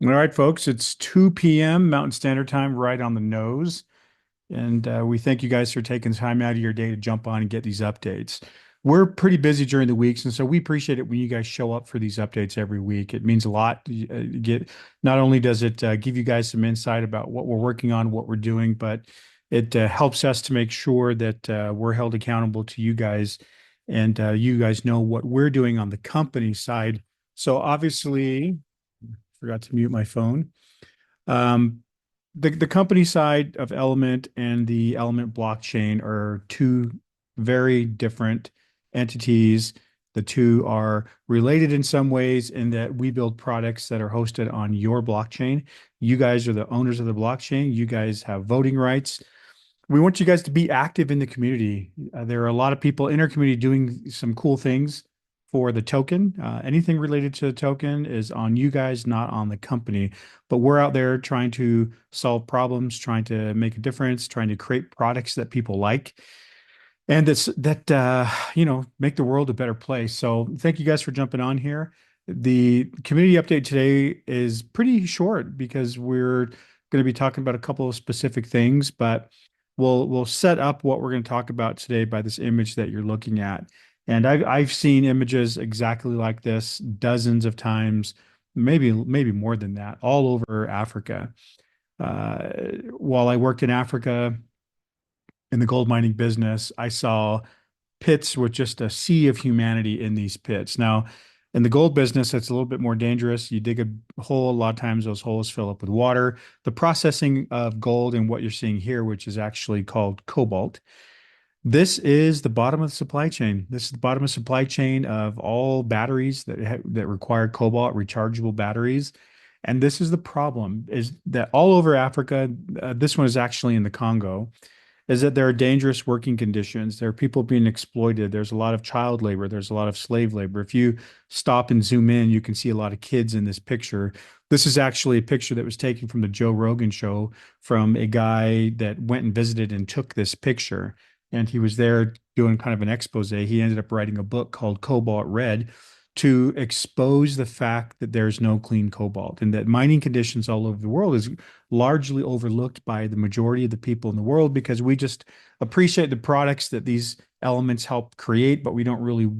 All right, folks, it's 2 p.m. Mountain Standard Time, right on the nose. And we thank you guys for taking time out of your day to jump on and get these updates. We're pretty busy during the weeks, and so we appreciate it when you guys show up for these updates every week. It means a lot. Not only does it give you guys some insight about what we're working on, what we're doing, but it helps us to make sure that we're held accountable to you guys, and you guys know what we're doing on the company side. So obviously, forgot to mute my phone. Um, the company side of Element and the Element blockchain are two very different entities. The two are related in some ways in that we build products that are hosted on your blockchain. You guys are the owners of the blockchain. You guys have voting rights. We want you guys to be active in the community. There are a lot of people in our community doing some cool things for the token. Anything related to the token is on you guys, not on the company. But we're out there trying to solve problems, trying to make a difference, trying to create products that people like, and make the world a better place. So thank you guys for jumping on here. The community update today is pretty short because we're going to be talking about a couple of specific things, but we'll set up what we're going to talk about today by this image that you're looking at. And I've seen images exactly like this dozens of times, maybe more than that, all over Africa. Uh, while I worked in Africa in the gold mining business, I saw pits with just a sea of humanity in these pits. Now, in the gold business, it's a little bit more dangerous. You dig a hole, a lot of times those holes fill up with water. The processing of gold and what you're seeing here, which is actually called cobalt, this is the bottom of the supply chain. This is the bottom of the supply chain of all batteries that require cobalt, rechargeable batteries. And this is the problem, is that all over Africa, this one is actually in the Congo, is that there are dangerous working conditions. There are people being exploited. There's a lot of child labor. There's a lot of slave labor. If you stop and zoom in, you can see a lot of kids in this picture. This is actually a picture that was taken from the Joe Rogan show from a guy that went and visited and took this picture. And he was there doing kind of an expose. He ended up writing a book called Cobalt Red to expose the fact that there's no clean cobalt and that mining conditions all over the world is largely overlooked by the majority of the people in the world because we just appreciate the products that these elements help create, but we don't really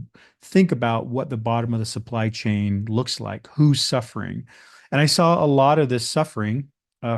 think about what the bottom of the supply chain looks like, who's suffering. And I saw a lot of this suffering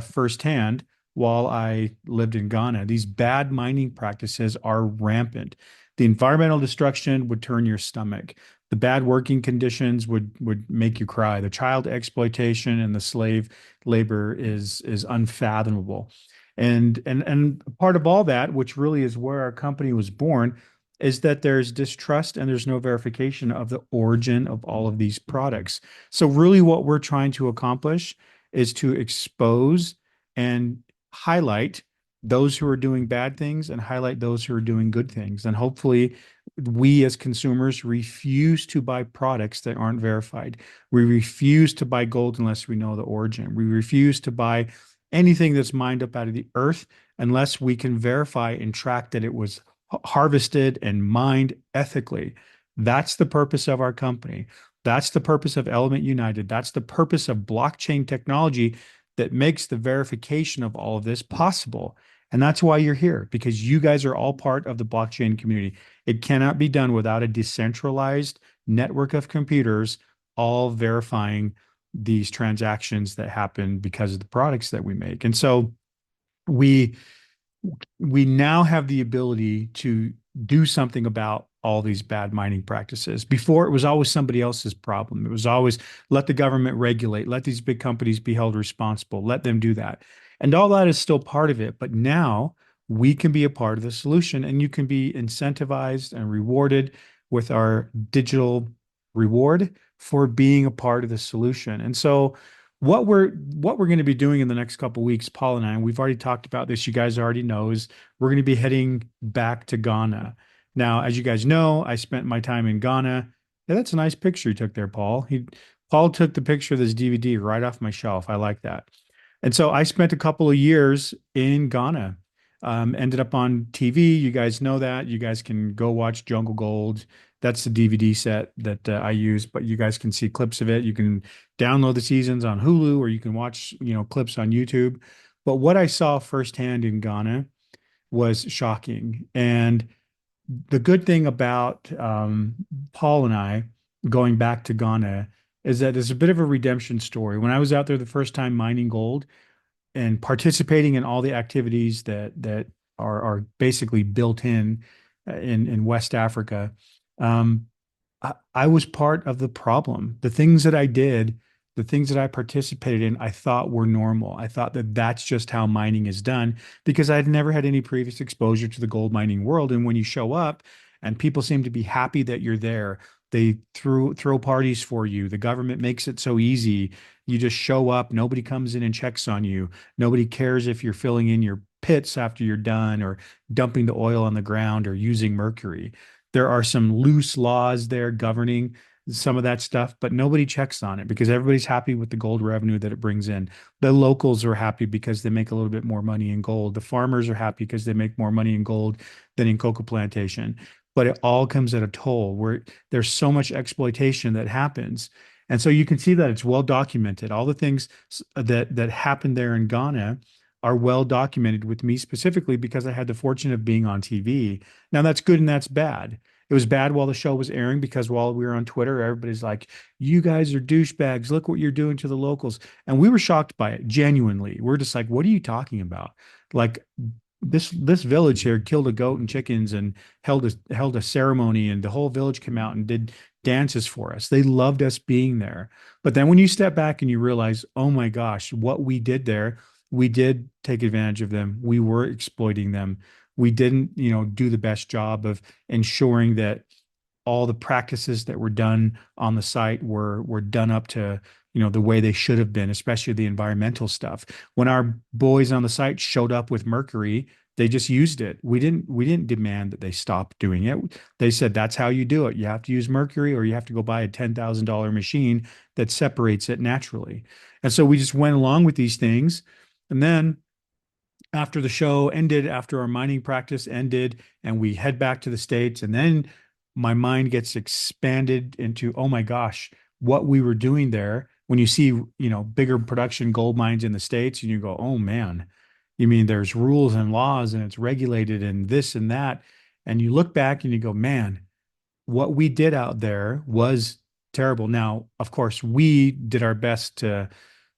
firsthand while I lived in Ghana. These bad mining practices are rampant. The environmental destruction would turn your stomach. The bad working conditions would make you cry. The child exploitation and the slave labor is unfathomable. And part of all that, which really is where our company was born, is that there's distrust and there's no verification of the origin of all of these products. So really what we're trying to accomplish is to expose and highlight those who are doing bad things and highlight those who are doing good things. And hopefully we as consumers refuse to buy products that aren't verified. We refuse to buy gold unless we know the origin. We refuse to buy anything that's mined up out of the earth unless we can verify and track that it was harvested and mined ethically. That's the purpose of our company. That's the purpose of Element United. That's the purpose of blockchain technology that makes the verification of all of this possible. And that's why you're here, because you guys are all part of the blockchain community. It cannot be done without a decentralized network of computers all verifying these transactions that happen because of the products that we make. And so we we now have the ability to do something about all these bad mining practices. Before, it was always somebody else's problem. It was always let the government regulate, let these big companies be held responsible, let them do that. And all that is still part of it. But now we can be a part of the solution and you can be incentivized and rewarded with our digital reward for being a part of the solution. And so what we're going to be doing in the next couple of weeks, Paul and I, and we've already talked about this, you guys already know, is we're going to be heading back to Ghana. Now, as you guys know, I spent my time in Ghana. Yeah, that's a nice picture you took there, Paul. Paul took the picture of this DVD right off my shelf. I like that. And so I spent a couple of years in Ghana. Ended up on TV. You guys know that. You guys can go watch Jungle Gold. That's the DVD set that I use, but you guys can see clips of it. You can download the seasons on Hulu, or you can watch, clips on YouTube. But what I saw firsthand in Ghana was shocking. And the good thing about Paul and I going back to Ghana is that it's a bit of a redemption story. When I was out there the first time mining gold and participating in all the activities that are basically built in West Africa, um, I was part of the problem. The things that I did, the things that I participated in, I thought were normal. I thought that that's just how mining is done because I'd never had any previous exposure to the gold mining world. And when you show up and people seem to be happy that you're there, they throw parties for you. The government makes it so easy. You just show up. Nobody comes in and checks on you. Nobody cares if you're filling in your pits after you're done or dumping the oil on the ground or using mercury. There are some loose laws there governing some of that stuff, but nobody checks on it because everybody's happy with the gold revenue that it brings in. The locals are happy because they make a little bit more money in gold. The farmers are happy because they make more money in gold than in cocoa plantation. But it all comes at a toll where there's so much exploitation that happens. And so you can see that it's well documented. All the things that happened there in Ghana are well documented with me specifically because I had the fortune of being on TV. Now that's good and that's bad. It was bad while the show was airing because while we were on Twitter, everybody's like, "You guys are douchebags. Look what you're doing to the locals." And we were shocked by it, genuinely. We're just like, "What are you talking about?" Like this village here killed a goat and chickens and held a ceremony, and the whole village came out and did dances for us. They loved us being there. But then when you step back and you realize, "Oh my gosh, what we did there, we did take advantage of them. We were exploiting them. We didn't, do the best job of ensuring that all the practices that were done on the site were done up to, the way they should have been, especially the environmental stuff. When our boys on the site showed up with mercury, they just used it. We didn't demand that they stop doing it. They said that's how you do it. You have to use mercury or you have to go buy a $10,000 machine that separates it naturally. And so we just went along with these things. And then after the show ended, after our mining practice ended, and we head back to the States, and then my mind gets expanded into, oh my gosh, what we were doing there. When you see, bigger production gold mines in the States, and you go, oh man, you mean there's rules and laws and it's regulated and this and that. And you look back and you go, man, what we did out there was terrible. Now, of course, we did our best to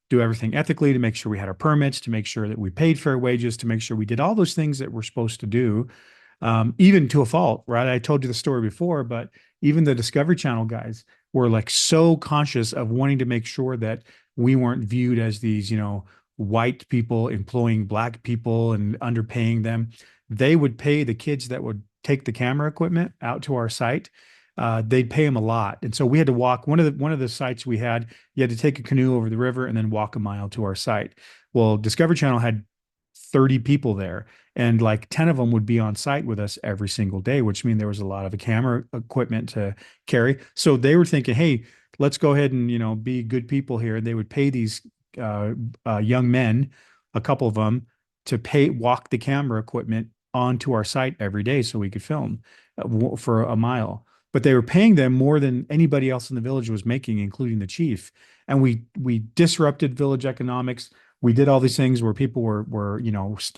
do everything ethically, to make sure we had our permits, to make sure that we paid fair wages, to make sure we did all those things that we're supposed to do, even to a fault, right? I told you the story before, but even the Discovery Channel guys were like so conscious of wanting to make sure that we weren't viewed as these, white people employing black people and underpaying them. They would pay the kids that would take the camera equipment out to our site. They'd pay them a lot, and so we had to walk one of the sites we had. You had to take a canoe over the river and then walk a mile to our site. Well, Discovery Channel had 30 people there, and like 10 of them would be on site with us every single day, which means there was a lot of camera equipment to carry. So they were thinking, hey, let's go ahead and, be good people here. And they would pay these young men, a couple of them, to walk the camera equipment onto our site every day so we could film for a mile. But they were paying them more than anybody else in the village was making, including the chief. And we disrupted village economics. We did all these things where people were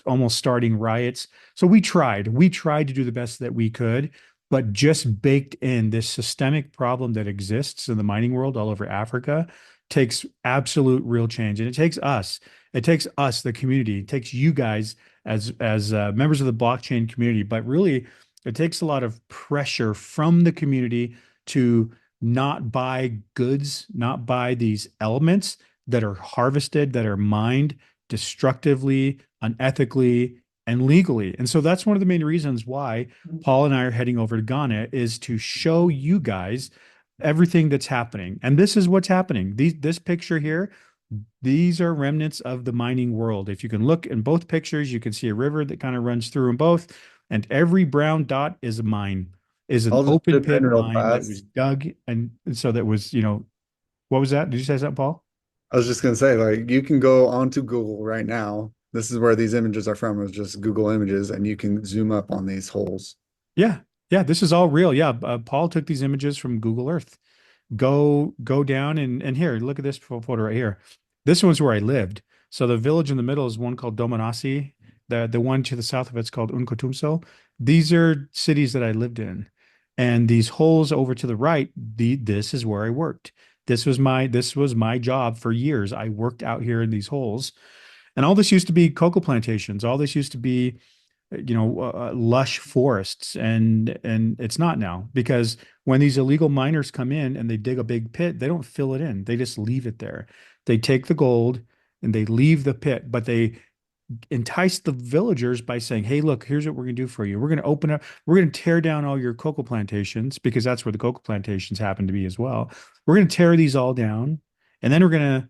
almost starting riots. So we tried to do the best that we could, but just baked in this systemic problem that exists in the mining world all over Africa takes absolute real change. And it takes us, the community, it takes you guys as members of the blockchain community, but really it takes a lot of pressure from the community to not buy goods, not buy these elements that are harvested, that are mined destructively, unethically, and legally. And so that's one of the main reasons why Paul and I are heading over to Ghana is to show you guys everything that's happening. And this is what's happening. This picture here, these are remnants of the mining world. If you can look in both pictures, you can see a river that kind of runs through them both. And every brown dot is a mine, is an I'll just open chip in pit real mine that was fast. dug. And so that was, what was that? Did you say something, Paul? I was just gonna say, like, you can go onto Google right now. This is where these images are from. It's just Google Images, and you can zoom up on these holes. Yeah. Yeah, this is all real. Yeah, Paul took these images from Google Earth. Go down and here, look at this photo right here. This one's where I lived. So the village in the middle is one called Dominase. The one to the south of it's called Uncotumso. These are cities that I lived in. And these holes over to the right, this is where I worked. This was my job for years. I worked out here in these holes. And all this used to be cocoa plantations. All this used to be lush forests, and it's not now because when these illegal miners come in and they dig a big pit, they don't fill it in. They just leave it there. They take the gold and they leave the pit, but they entice the villagers by saying, "Hey, look, here's what we're going to do for you. We're going to open up, we're going to tear down all your cocoa plantations because that's where the cocoa plantations happen to be as well. We're going to tear these all down, and then we're going to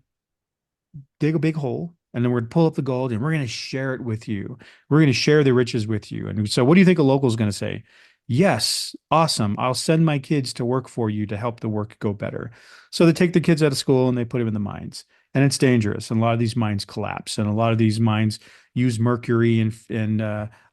dig a big hole, and then we're going to pull up the gold and we're going to share it with you. We're going to share the riches with you." And so, what do you think a local is going to say? Yes, awesome. I'll send my kids to work for you to help the work go better. So they take the kids out of school and they put them in the mines. And it's dangerous. And a lot of these mines collapse. And a lot of these mines use mercury and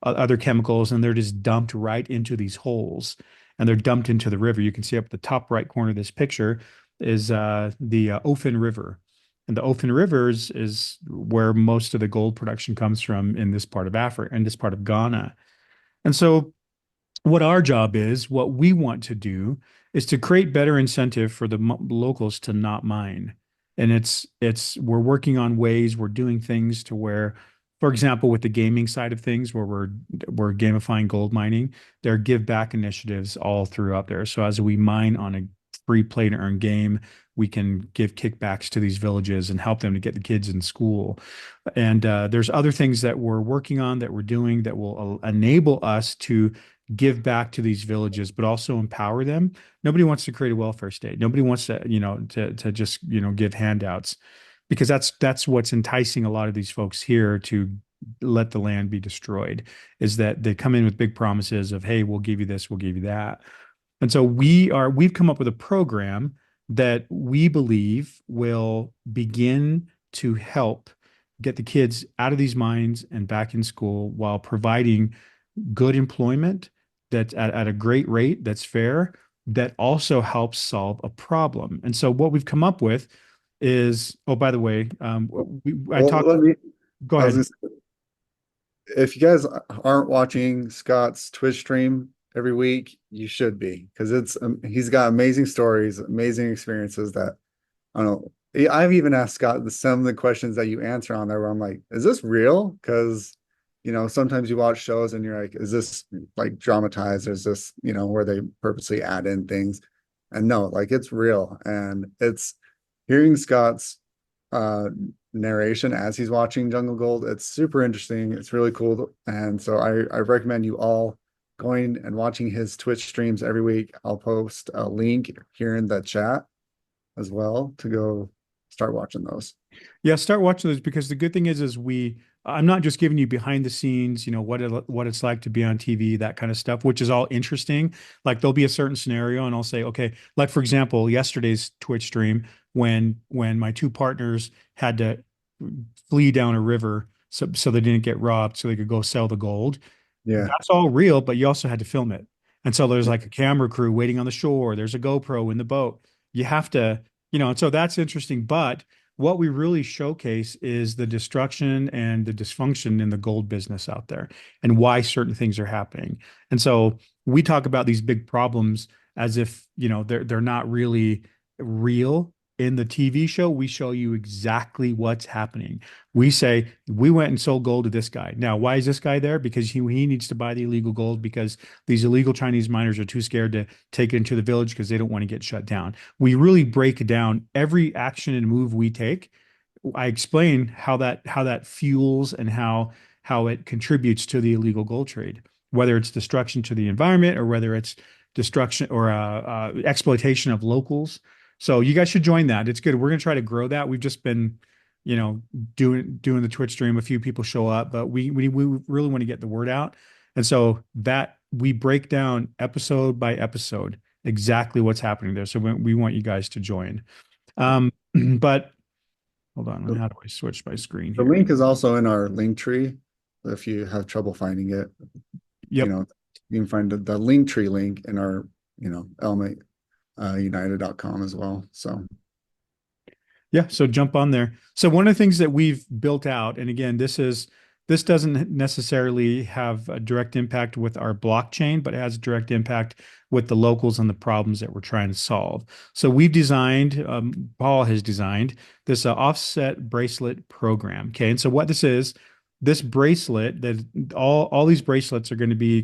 other chemicals, and they're just dumped right into these holes. And they're dumped into the river. You can see up at the top right corner of this picture is the Ofen River. And the Ofen Rivers is where most of the gold production comes from in this part of Africa, in this part of Ghana. And so what our job is, what we want to do is to create better incentive for the locals to not mine. And it's we're working on ways, we're doing things to where, for example, with the gaming side of things, where we're gamifying gold mining, there are give back initiatives all throughout there. So as we mine on a free play to earn game, we can give kickbacks to these villages and help them to get the kids in school. And there's other things that we're working on that we're doing that will enable us to give back to these villages, but also empower them. Nobody wants to create a welfare state. Nobody wants to, to just, give handouts because that's what's enticing a lot of these folks here to let the land be destroyed, is that they come in with big promises of, hey, we'll give you this, we'll give you that. And so we've come up with a program that we believe will begin to help get the kids out of these mines and back in school while providing good employment that's at a great rate, that's fair, that also helps solve a problem. And so what we've come up with is, oh, by the way, I Well, talked, go I was ahead. gonna say, if you guys aren't watching Scott's Twitch stream every week, you should be because he's got amazing stories, amazing experiences that I don't know. I've even asked Scott some of the questions that you answer on there where I'm like, is this real? Because, sometimes you watch shows and you're like, is this like dramatized? Is this, where they purposely add in things? And no, like it's real. And it's hearing Scott's uh narration as he's watching Jungle Gold. It's super interesting. It's really cool. And so I recommend you all going and watching his Twitch streams every week. I'll post a link here in the chat as well to go start watching those. Yeah, start watching those because the good thing is I'm not just giving you behind the scenes, what it's like to be on TV, that kind of stuff, which is all interesting. Like there'll be a certain scenario and I'll say, okay, like for example, yesterday's Twitch stream when my two partners had to flee down a river so they didn't get robbed so they could go sell the gold. Yeah. That's all real, but you also had to film it. And so there's Yeah. like a camera crew waiting on the shore. There's a GoPro in the boat. You have to, and so that's interesting. But what we really showcase is the destruction and the dysfunction in the gold business out there and why certain things are happening. And so we talk about these big problems as if, they're not really real. In the TV show, we show you exactly what's happening. We say, we went and sold gold to this guy. Now, why is this guy there? Because he needs to buy the illegal gold because these illegal Chinese miners are too scared to take it into the village because they don't want to get shut down. We really break down every action and move we take. I explain how that fuels and how it contributes to the illegal gold trade, whether it's destruction to the environment or whether it's destruction or exploitation of locals. So you guys should join that. It's good. We're going to try to grow that. We've just been, you know, doing the Twitch stream. A few people show up, but we really want to get the word out. And so that we break down episode by episode exactly what's happening there. So we want you guys to join. But hold on, The, how do I switch my screen the here? link is also in our link tree if you have trouble finding it, you Yep. know. You can find the link tree link in our, element united.com as well. So Yeah, so jump on there. So one of the things that we've built out, and again, this doesn't necessarily have a direct impact with our blockchain, but it has a direct impact with the locals and the problems that we're trying to solve. So we've designed, Paul has designed this offset bracelet program. Okay, and so what this bracelet that all these bracelets are going to be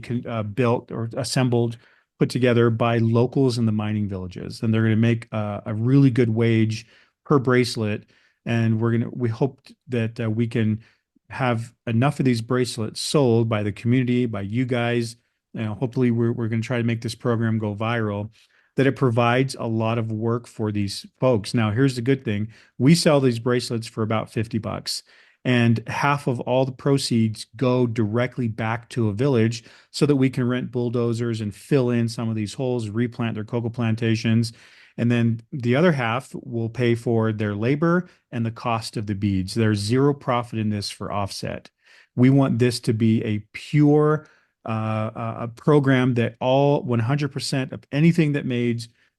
built or assembled, put together by locals in the mining villages, and they're going to make a really good wage per bracelet. And we hope that we can have enough of these bracelets sold by the community, by you guys. Hopefully we're going to try to make this program go viral, that it provides a lot of work for these folks. Now, here's the good thing. We sell these bracelets for about $50, and half of all the proceeds go directly back to a village so that we can rent bulldozers and fill in some of these holes, replant their cocoa plantations. And then the other half will pay for their labor and the cost of the beads. There's zero profit in this for Offset. We want this to be a pure a program that all 100% of anything that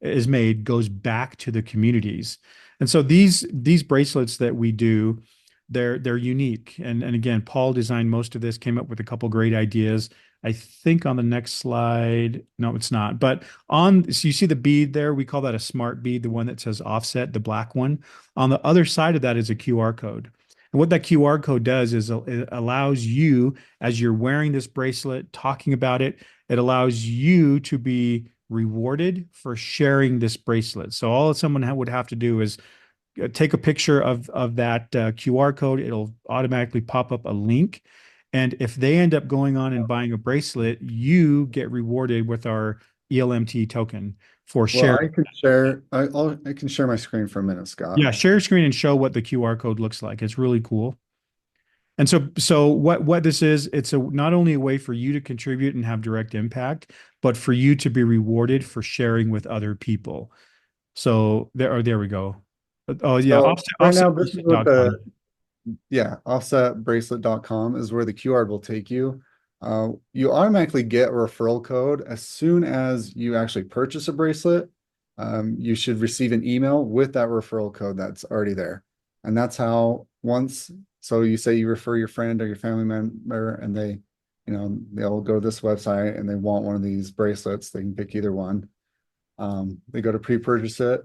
is made goes back to the communities. And so these bracelets that we do, they're unique. And again, Paul designed most of this, came up with a couple great ideas. I think on the next slide, no, it's not. But so you see the bead there, we call that a smart bead, the one that says offset, the black one. On the other side of that is a QR code. And what that QR code does is it allows you, as you're wearing this bracelet, talking about it, it allows you to be rewarded for sharing this bracelet. So all someone would have to do is take a picture of that QR code. It'll automatically pop up a link. And if they end up going on and buying a bracelet, you get rewarded with our ELMT token for well, sharing. I can share my screen for a minute, Scott. Yeah, share your screen and show what the QR code looks like. It's really cool. And so what this is, it's not only a way for you to contribute and have direct impact, but for you to be rewarded for sharing with other people. So there we go. Oh yeah, So right now, this is what offsetbracelet.com. offsetbracelet.com is where the QR will take you. You automatically get a referral code as soon as you actually purchase a bracelet. You should receive an email with that referral code that's already there. And that's how so you say you refer your friend or your family member and they'll go to this website and they want one of these bracelets. They can pick either one. They go to pre-purchase it.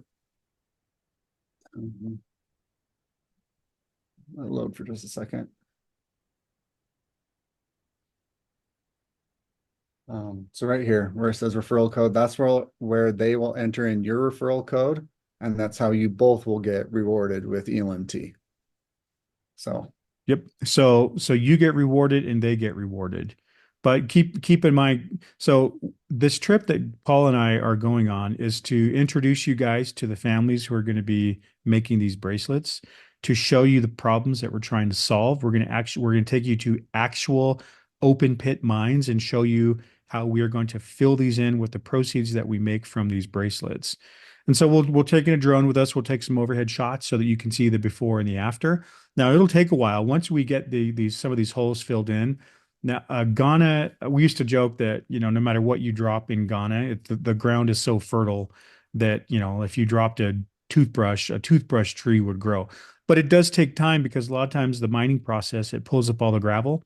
I'll load for just a second. So right here where it says referral code, that's where they will enter in your referral code, and that's how you both will get rewarded with ELMT. So Yep. So you get rewarded and they get rewarded. But keep in mind, so this trip that Paul and I are going on is to introduce you guys to the families who are going to be making these bracelets, to show you the problems that we're trying to solve. We're going to take you to actual open pit mines and show you how we are going to fill these in with the proceeds that we make from these bracelets. And so we'll take in a drone with us. We'll take some overhead shots so that you can see the before and the after. Now it'll take a while. Once we get some of these holes filled in. Now, Ghana, we used to joke that, no matter what you drop in Ghana, the ground is so fertile that, if you dropped a toothbrush tree would grow. But it does take time because a lot of times the mining process, it pulls up all the gravel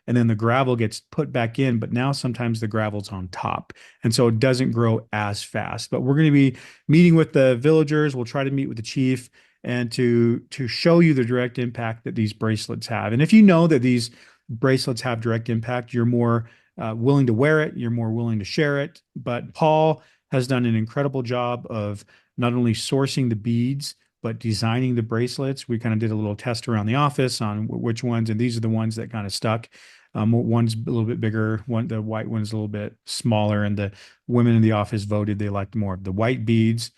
and then the gravel gets put back in. But now sometimes the gravel's on top. And so it doesn't grow as fast. But we're going to be meeting with the villagers. We'll try to meet with the chief and to show you the direct impact that these bracelets have. And if you know that these bracelets have direct impact, you're more willing to wear it, you're more willing to share it. But Paul has done an incredible job of not only sourcing the beads, but designing the bracelets. We kind of did a little test around the office on which ones, and these are the ones that kind of stuck. One's a little bit bigger, the white one's a little bit smaller, and the women in the office voted they liked more of the white beads.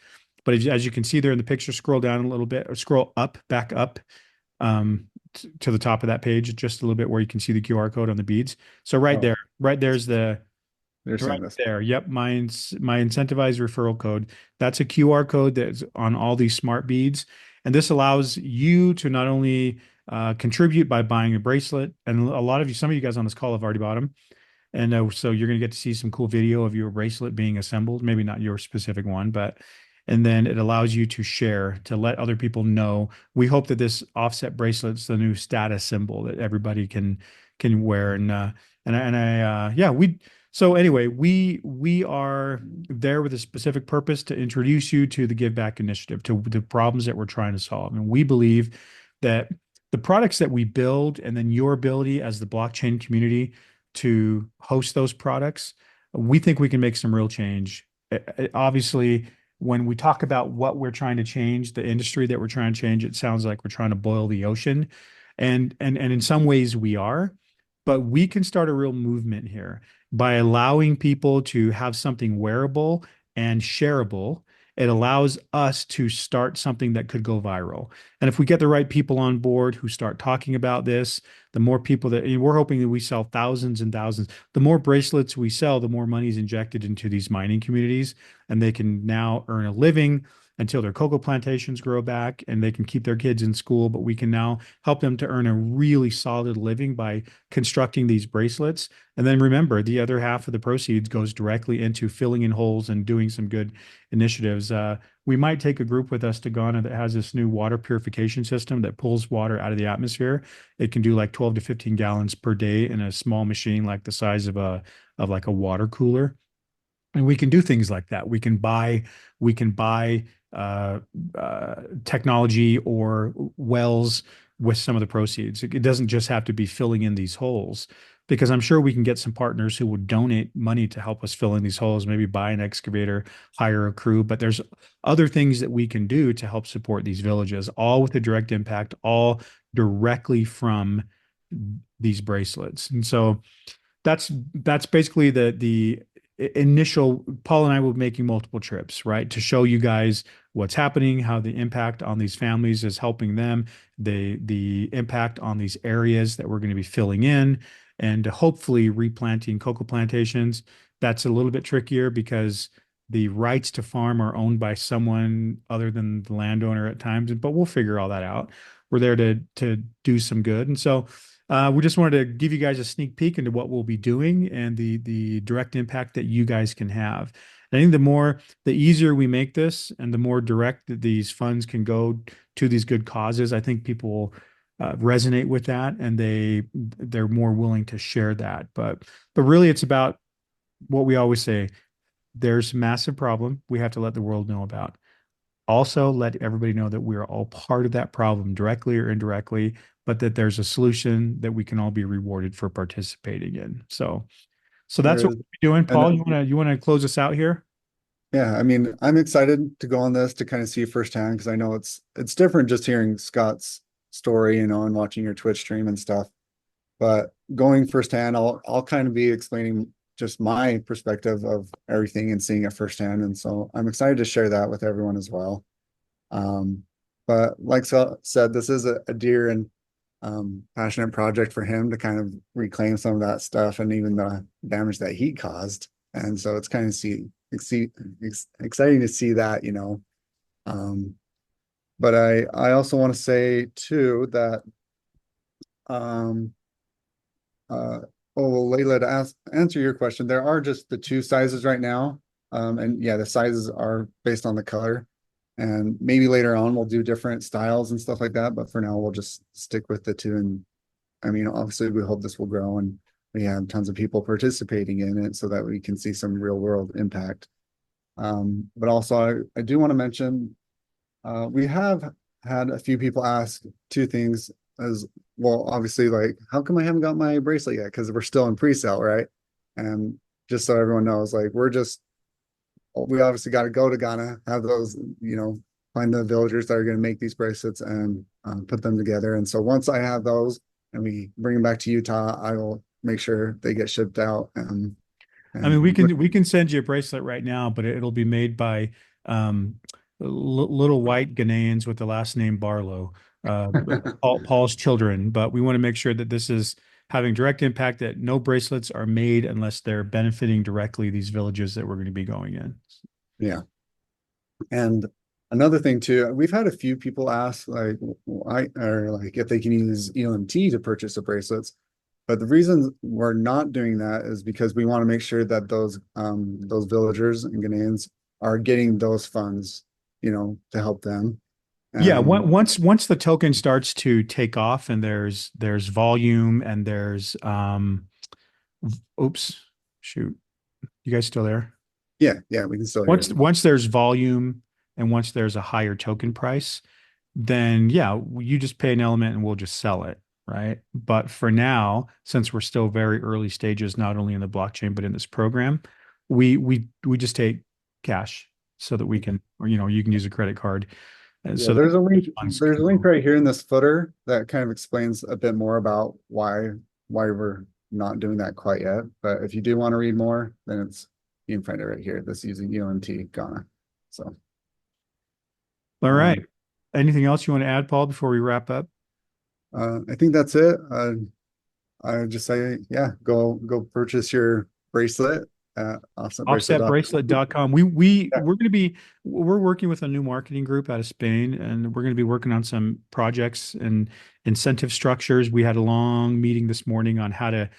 But as you can see there in the picture, scroll down a little bit or scroll back up to the top of that page, just a little bit where you can see the QR code on the beads. So there's the they're right saying this. there. Yep, my incentivized referral code. That's a QR code that's on all these smart beads, and this allows you to not only contribute by buying a bracelet, and some of you guys on this call have already bought them, And so you're going to get to see some cool video of your bracelet being assembled, maybe not your specific one, but and then it allows you to share to let other people know. We hope that this offset bracelet's the new status symbol that everybody can wear. Yeah, we so anyway, we are there with a specific purpose to introduce you to the Give Back Initiative, to the problems that we're trying to solve. And we believe that the products that we build and then your ability as the blockchain community to host those products, we think we can make some real change. Obviously, when we talk about what we're trying to change, the industry that we're trying to change, it sounds like we're trying to boil the ocean. And in some ways we are, but we can start a real movement here by allowing people to have something wearable and shareable. It allows us to start something that could go viral. And if we get the right people on board who start talking about this, the more people that we're hoping that we sell thousands and thousands, the more bracelets we sell, the more money is injected into these mining communities, and they can now earn a living until their cocoa plantations grow back and they can keep their kids in school. But we can now help them to earn a really solid living by constructing these bracelets. And then remember, the other half of the proceeds goes directly into filling in holes and doing some good initiatives. We might take a group with us to Ghana that has this new water purification system that pulls water out of the atmosphere. It can do like 12 to 15 gallons per day in a small machine like the size of like a water cooler. And we can do things like that. We can buy uh, technology or wells with some of the proceeds. It doesn't just have to be filling in these holes, because I'm sure we can get some partners who would donate money to help us fill in these holes, maybe buy an excavator, hire a crew. But there's other things that we can do to help support these villages, all with a direct impact, all directly from these bracelets. And so that's basically the initial. Paul and I will be making multiple trips, right, to show you guys what's happening, how the impact on these families is helping them, the impact on these areas that we're going to be filling in, and hopefully replanting cocoa plantations. That's a little bit trickier because the rights to farm are owned by someone other than the landowner at times, but we'll figure all that out. We're there to do some good. And so we just wanted to give you guys a sneak peek into what we'll be doing and the direct impact that you guys can have. I think the easier we make this and the more direct that these funds can go to these good causes, I think people will resonate with that, and they're more willing to share that. But really, it's about what we always say. There's a massive problem we have to let the world know about. Also, let everybody know that we are all part of that problem, directly or indirectly, but that there's a solution that we can all be rewarded for participating in. So There that's what is, we're doing. and Paul, you wanna close us out here? yeah, I mean, I'm excited to go on this to kind of see firsthand because I know it's different just hearing Scott's story, and watching your Twitch stream and stuff. But going firsthand, I'll kind of be explaining just my perspective of everything and seeing it firsthand. And so I'm excited to share that with everyone as well. Um, but like said, this is a dear and passionate project for him to kind of reclaim some of that stuff and even the damage that he caused. And so it's kind of exciting to see that. Um, but I also want to say too that um, uh, oh, Layla, to answer your question, there are just the two sizes right now. And yeah, the sizes are based on the color. And maybe later on we'll do different styles and stuff like that. But for now, we'll just stick with the two. And I mean, obviously, we hope this will grow and we have tons of people participating in it so that we can see some real world impact. But also, I do want to mention we have had a few people ask two things as well. Obviously, like, how come I haven't got my bracelet yet? Because we're still in pre-sale, right? And just so everyone knows, like, we obviously got to go to Ghana, have those, find the villagers that are going to make these bracelets and put them together. And so once I have those and we bring them back to Utah, I will make sure they get shipped out. I mean, And we can send you a bracelet right now, but it'll be made by little white Ghanaians with the last name Barlow, uh, Paul's children. But we want to make sure that this is having direct impact, that no bracelets are made unless they're benefiting directly these villages that we're going to be going in. yeah. And another thing too, we've had a few people ask like why or like if they can use ELMT to purchase the bracelets. But the reason we're not doing that is because we want to make sure that those villagers and Ghanaians are getting those funds, to help them. Yeah, And once the token starts to take off and there's volume and there's oops, shoot. You guys still there? yeah, yeah, we can still hear Once you. once there's volume and once there's a higher token price, then yeah, you just pay an element and we'll just sell it, right? But for now, since we're still very early stages, not only in the blockchain but in this program, we just take cash so that we can, or you can use a credit card, and Yeah, so that there's a link. funds There's can a link go. right here in this footer that kind of explains a bit more about why we're not doing that quite yet. But if you do want to read more, then you can find it right here. This using UNT Ghana. So All right. um, Anything else you want to add, Paul, before we wrap up? I think that's it. I would just say, yeah, go purchase your bracelet at offsetbracelet.com. Offsetbracelet.com. We're working with a new marketing group out of Spain, and we're going to be working on some projects and incentive structures. We had a long meeting this morning on how to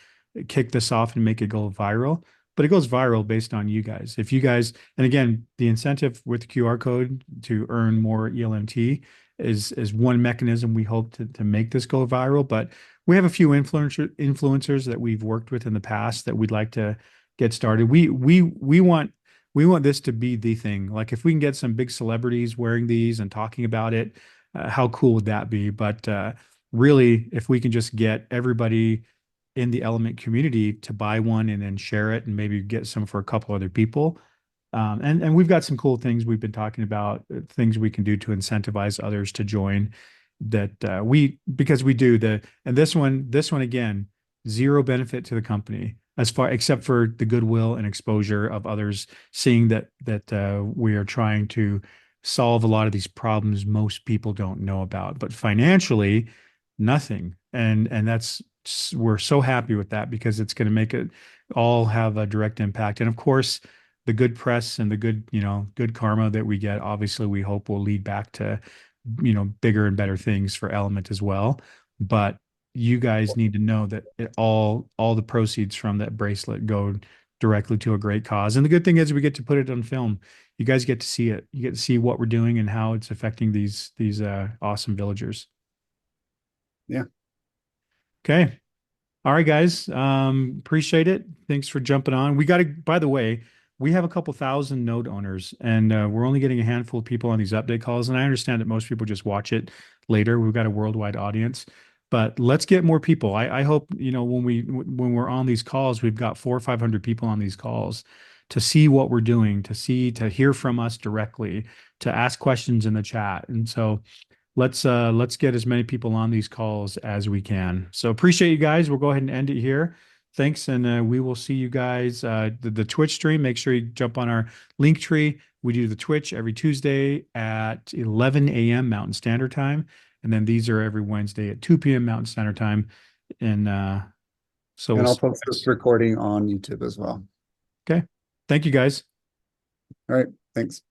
kick this off and make it go viral. But it goes viral based on you guys. If you guys, and again, the incentive with the QR code to earn more ELMT is one mechanism we hope to make this go viral. But we have a few influencers that we've worked with in the past that we'd like to get started. We want this to be the thing. Like if we can get some big celebrities wearing these and talking about it, how cool would that be? But really, if we can just get everybody in the element community to buy one and then share it and maybe get some for a couple other people. And we've got some cool things we've been talking about, things we can do to incentivize others to join that because we do and this one again, zero benefit to the company as far except for the goodwill and exposure of others seeing that we are trying to solve a lot of these problems most people don't know about. But financially, nothing. And that's we're so happy with that because it's going to make it all have a direct impact. And of course, the good press and the good karma that we get, obviously, we hope will lead back to bigger and better things for Element as well. But you guys need to know that all the proceeds from that bracelet go directly to a great cause. And the good thing is we get to put it on film. You guys get to see it. You get to see what we're doing and how it's affecting these awesome villagers. Yeah. Okay. All right, guys. Appreciate it. Thanks for jumping on. We got to, by the way, we have a couple thousand node owners, and we're only getting a handful of people on these update calls. And I understand that most people just watch it later. We've got a worldwide audience, but let's get more people. I hope, when we're on these calls, we've got 400 or 500 people on these calls to see what we're doing, to hear from us directly, to ask questions in the chat. And so let's get as many people on these calls as we can. So appreciate you guys. We'll go ahead and end it here. Thanks, and we will see you guys the Twitch stream. Make sure you jump on our link tree. We do the Twitch every Tuesday at 11 a.m. Mountain Standard Time, and then these are every Wednesday at 2 p.m. Mountain Standard Time. And so we'll And I'll see you post this guys. recording on YouTube as well. Okay. Thank you guys. All right. Thanks.